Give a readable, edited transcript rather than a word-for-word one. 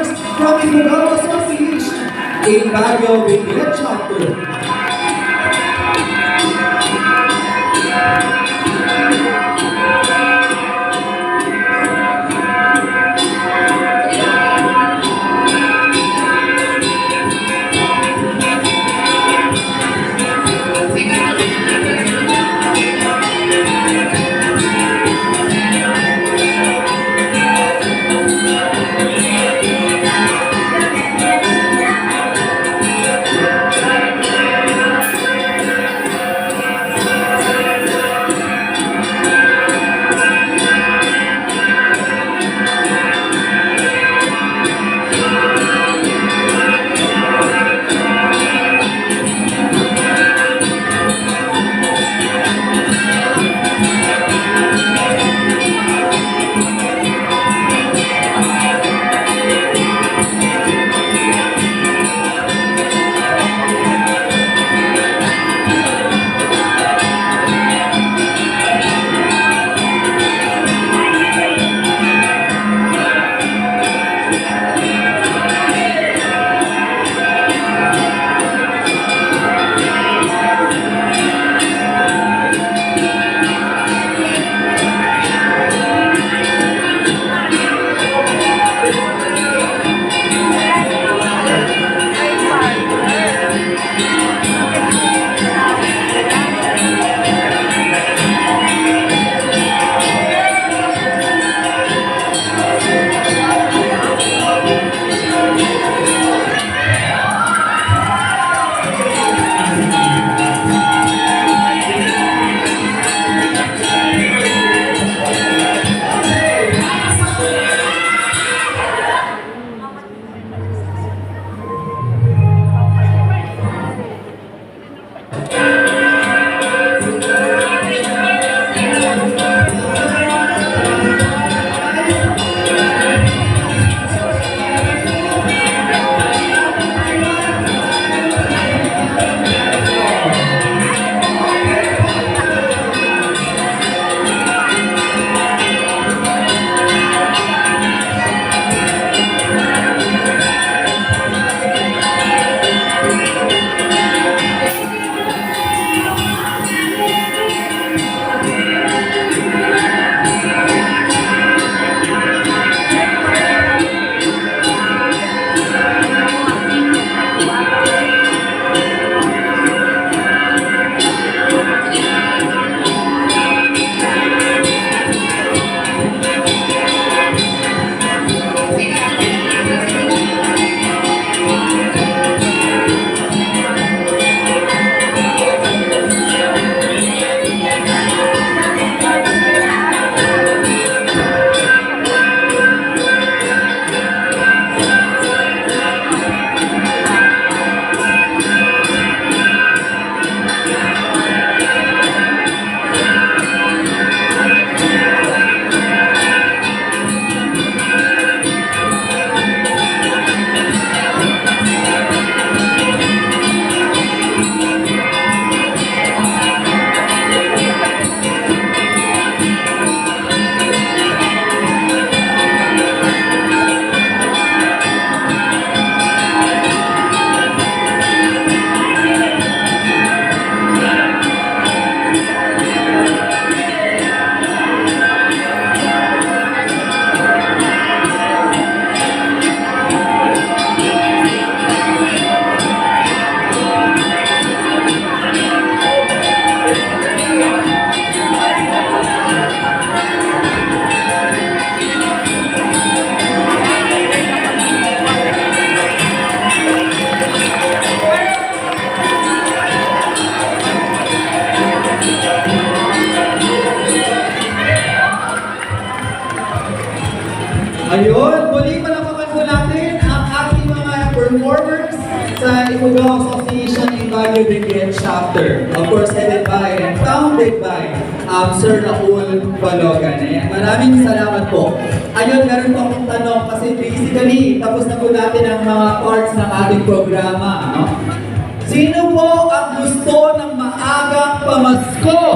performers from Ifugao Association in Baguio Benguet Chapter. Ayun, muli palakpakan po natin ang ating mga performers sa Ifugao Association in Baguio Benguet Chapter. Of course, headed by and founded by Sir Raul Balogan. Ayan, maraming salamat po. Ayun, meron po akong tanong kasi basically, tapos na po natin ang mga parts ng ating programa. No? Sino po ang gusto ng maagang pamasko?